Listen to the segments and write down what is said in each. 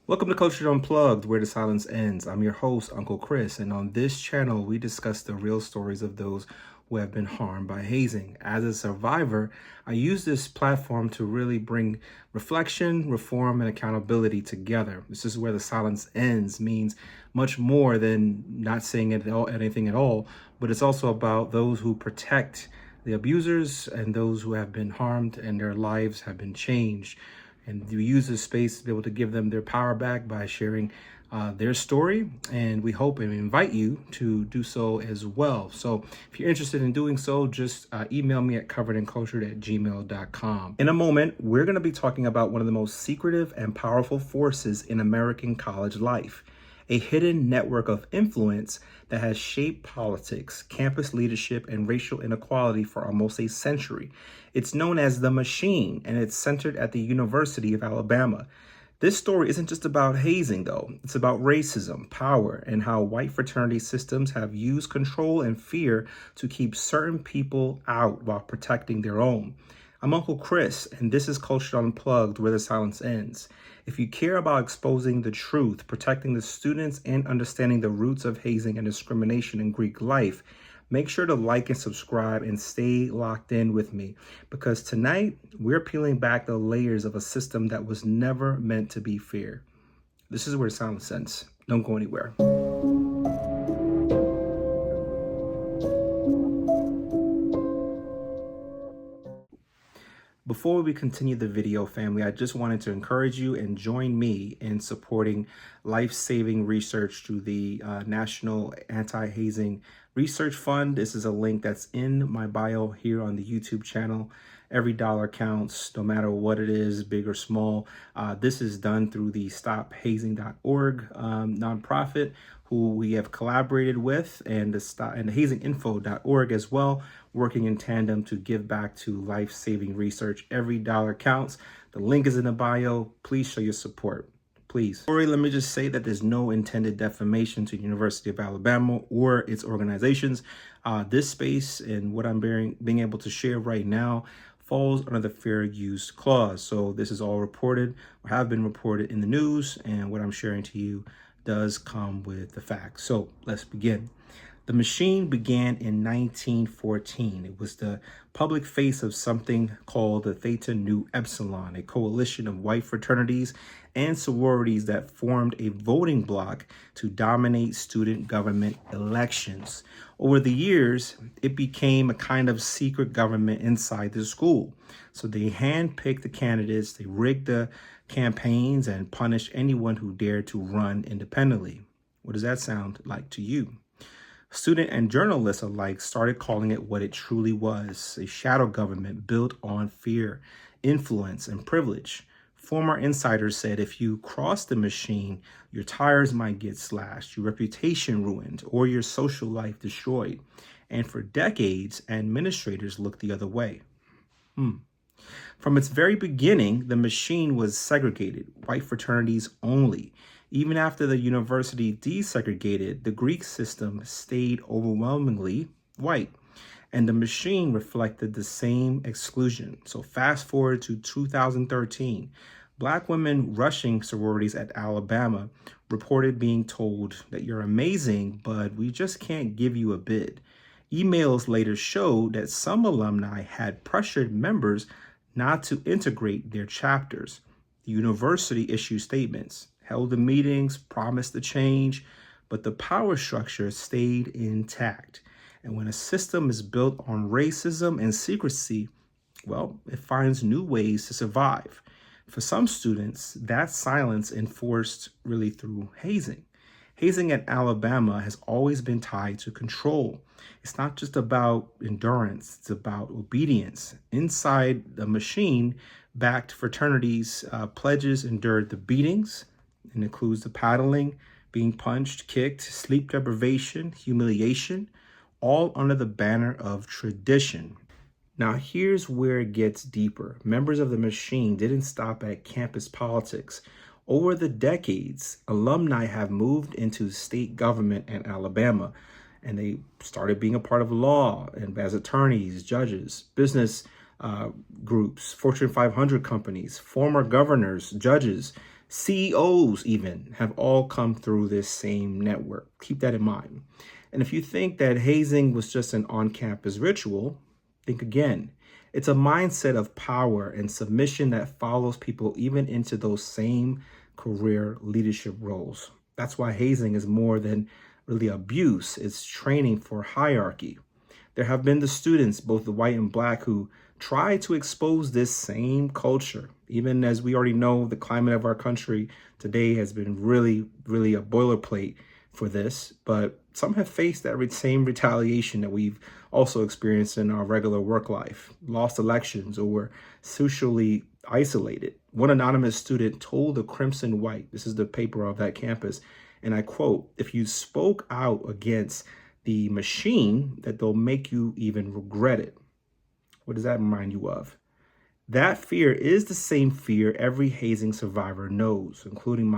Welcome to Cultured Unplugged, where the silence ends. I'm your host, Uncle Chris, and on this channel, we discuss the real stories of those who have been harmed by hazing. As a survivor, I use this platform to really bring reflection, reform, and accountability together. This is where the silence ends means much more than not saying anything at all, but it's also about those who protect the abusers and those who have been harmed and their lives have been changed. And we use this space to be able to give them their power back by sharing their story. And we hope and invite you to do so as well. So if you're interested in doing so, just email me at coveredandcultured@gmail.com. In a moment, we're going to be talking about one of the most secretive and powerful forces in American college life, a hidden network of influence that has shaped politics, campus leadership, and racial inequality for almost a century. It's known as the Machine, and it's centered at the University of Alabama. This story isn't just about hazing, though. It's about racism, power, and how white fraternity systems have used control and fear to keep certain people out while protecting their own. I'm Uncle Chris, and this is Cultured Unplugged, where the silence ends. If you care about exposing the truth, protecting the students, and understanding the roots of hazing and discrimination in Greek life, make sure to like and subscribe and stay locked in with me, because tonight we're peeling back the layers of a system that was never meant to be fair. This is where the silence ends. Don't go anywhere. Before we continue the video, family, I just wanted to encourage you and join me in supporting life-saving research through the National Anti-Hazing Research Fund. This is a link that's in my bio here on the YouTube channel. Every dollar counts, no matter what it is, big or small. This is done through the StopHazing.org nonprofit, who we have collaborated with, and the HazingInfo.org as well, working in tandem to give back to life-saving research. Every dollar counts. The link is in the bio. Please show your support. Please. Let me just say that there's no intended defamation to the University of Alabama or its organizations. This space and what I'm being able to share right now falls under the fair use clause. So this is all reported or have been reported in the news, and what I'm sharing to you does come with the facts. So let's begin. The Machine began in 1914. It was the public face of something called the Theta Nu Epsilon, a coalition of white fraternities and sororities that formed a voting bloc to dominate student government elections. Over the years, it became a kind of secret government inside the school. So they handpicked the candidates, they rigged the campaigns, and punished anyone who dared to run independently. What does that sound like to you? Student and journalists alike started calling it what it truly was, a shadow government built on fear, influence, and privilege. Former insiders said if you crossed the Machine, your tires might get slashed, your reputation ruined, or your social life destroyed. And for decades, administrators looked the other way. From its very beginning, the Machine was segregated, white fraternities only. Even after the university desegregated, the Greek system stayed overwhelmingly white, and the Machine reflected the same exclusion. So fast forward to 2013, Black women rushing sororities at Alabama reported being told that you're amazing, but we just can't give you a bid. Emails later showed that some alumni had pressured members not to integrate their chapters. The university issued statements, held the meetings, promised the change, but the power structure stayed intact. And when a system is built on racism and secrecy, well, it finds new ways to survive. For some students, that silence enforced really through hazing. Hazing at Alabama has always been tied to control. It's not just about endurance, it's about obedience. Inside the Machine-backed fraternities, pledges endured the beatings. It includes the paddling, being punched, kicked, sleep deprivation, humiliation, all under the banner of tradition. Now, here's where it gets deeper. Members of the Machine didn't stop at campus politics. Over the decades, alumni have moved into state government in Alabama, and they started being a part of law and as attorneys, judges, business groups, Fortune 500 companies, former governors, judges. CEOs even have all come through this same network. Keep that in mind. And if you think that hazing was just an on-campus ritual, think again. It's a mindset of power and submission that follows people even into those same career leadership roles. That's why hazing is more than really abuse. It's training for hierarchy. There have been the students, both the white and black, who try to expose this same culture. Even as we already know, the climate of our country today has been really a boilerplate for this, but some have faced that same retaliation that we've also experienced in our regular work life, lost elections, or were socially isolated. One anonymous student told the Crimson White, this is the paper of that campus, and I quote, "If you spoke out against the machine, that they'll make you even regret it." What does that remind you of? That fear is the same fear every hazing survivor knows, including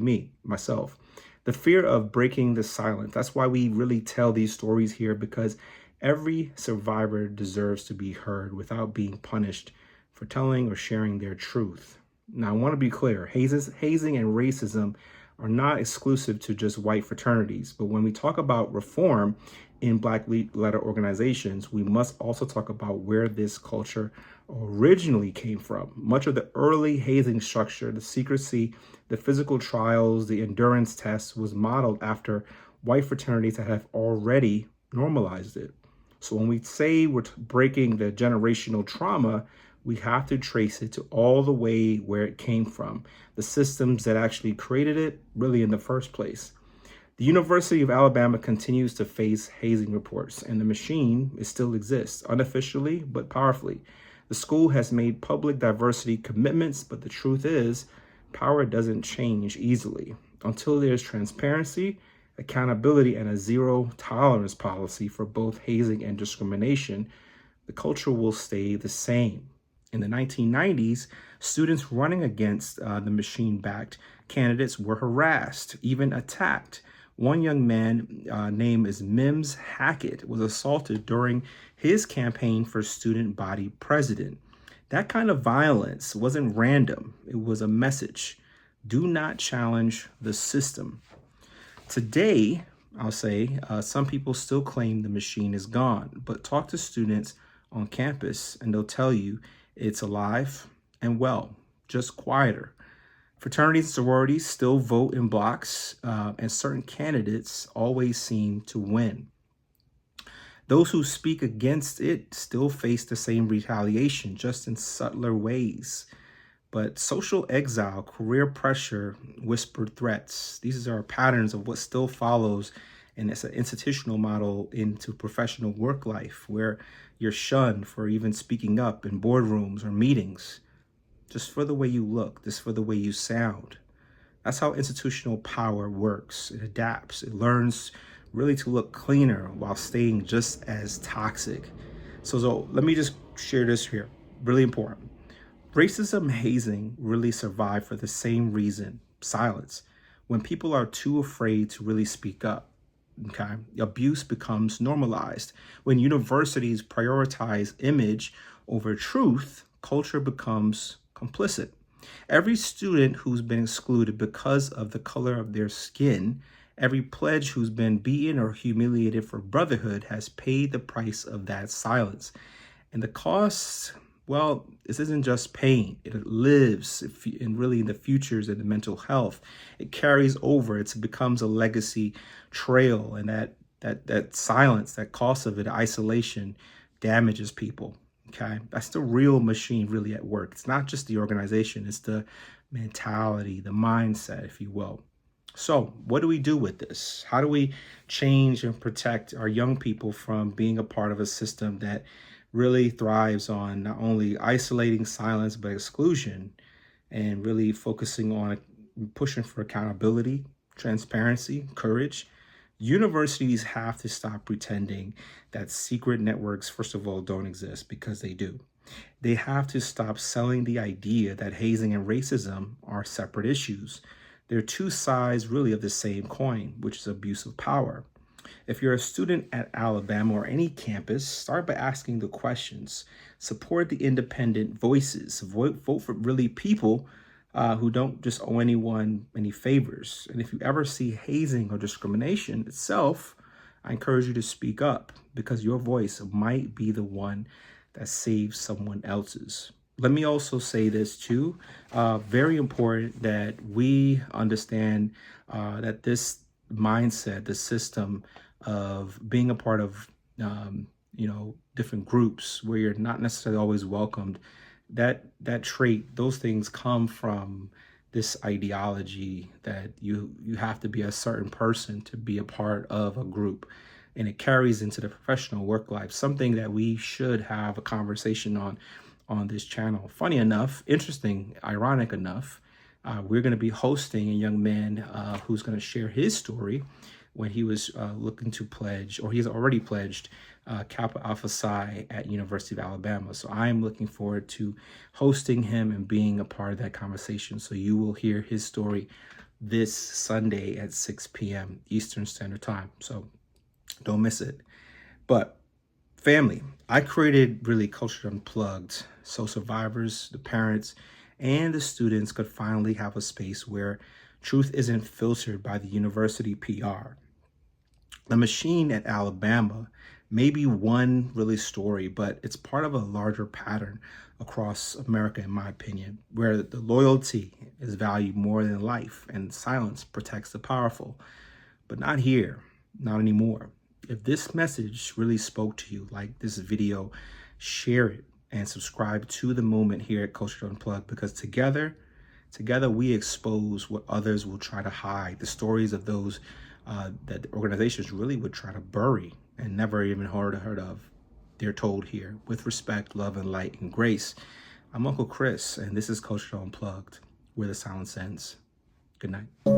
me, myself. The fear of breaking the silence. That's why we really tell these stories here, because every survivor deserves to be heard without being punished for telling or sharing their truth. Now, I want to be clear, hazing and racism are not exclusive to just white fraternities. But when we talk about reform in Black-led organizations, we must also talk about where this culture originally came from. Much of the early hazing structure, the secrecy, the physical trials, the endurance tests was modeled after white fraternities that have already normalized it. So when we say we're breaking the generational trauma, we have to trace it to all the way where it came from, the systems that actually created it really in the first place. The University of Alabama continues to face hazing reports, and the machine still exists, unofficially but powerfully. The school has made public diversity commitments, but the truth is, power doesn't change easily. Until there's transparency, accountability, and a zero tolerance policy for both hazing and discrimination, the culture will stay the same. In the 1990s, students running against the machine-backed candidates were harassed, even attacked. One young man named as Mims Hackett was assaulted during his campaign for student body president. That kind of violence wasn't random. It was a message. Do not challenge the system. Today, I'll say, some people still claim the machine is gone, but talk to students on campus and they'll tell you it's alive and well, just quieter. Fraternities and sororities still vote in blocks, and certain candidates always seem to win. Those who speak against it still face the same retaliation, just in subtler ways. But social exile, career pressure, whispered threats, these are patterns of what still follows, and it's an institutional model into professional work life where you're shunned for even speaking up in boardrooms or meetings, just for the way you look, just for the way you sound. That's how institutional power works. It adapts. It learns really to look cleaner while staying just as toxic. So let me just share this here. Really important. Racism hazing really survived for the same reason, silence. When people are too afraid to really speak up, okay, abuse becomes normalized. When universities prioritize image over truth, culture becomes complicit. Every student who's been excluded because of the color of their skin, every pledge who's been beaten or humiliated for brotherhood has paid the price of that silence. And the cost, well, this isn't just pain. It lives in really the futures and the mental health. It carries over. It becomes a legacy trail. And that silence, that cost of it, isolation, damages people. Okay, that's the real machine really at work. It's not just the organization. It's the mentality, the mindset, if you will. So what do we do with this? How do we change and protect our young people from being a part of a system that really thrives on not only isolating silence, but exclusion, and really focusing on pushing for accountability, transparency, courage? Universities have to stop pretending that secret networks, first of all, don't exist, because they do. They have to stop selling the idea that hazing and racism are separate issues. They're two sides really of the same coin, which is abuse of power. If you're a student at Alabama or any campus, start by asking the questions. Support the independent voices. Vote for really people who don't just owe anyone any favors. And if you ever see hazing or discrimination itself, I encourage you to speak up, because your voice might be the one that saves someone else's. Let me also say this too. Very important that we understand that this mindset, the system of being a part of, different groups where you're not necessarily always welcomed, that trait, those things come from this ideology that you have to be a certain person to be a part of a group, and it carries into the professional work life, something that we should have a conversation on this channel. Funny enough, interesting, ironic enough, we're going to be hosting a young man who's going to share his story when he was looking to pledge, or he's already pledged Kappa Alpha Psi at University of Alabama. So I'm looking forward to hosting him and being a part of that conversation. So you will hear his story this Sunday at 6 p.m. Eastern Standard Time. So don't miss it. But family, I created really Cultured Unplugged so survivors, the parents, and the students could finally have a space where truth isn't filtered by the university PR. The machine at Alabama may be one really story, but it's part of a larger pattern across America, in my opinion, where the loyalty is valued more than life and silence protects the powerful. But not here, not anymore. If this message really spoke to you, like this video, share it and subscribe to the movement here at Cultured Unplugged, because together we expose what others will try to hide, the stories of those that the organizations really would try to bury and never even heard of. They're told here with respect, love, and light and grace. I'm Uncle Chris, and this is Cultured Unplugged, where the silence ends. Good night.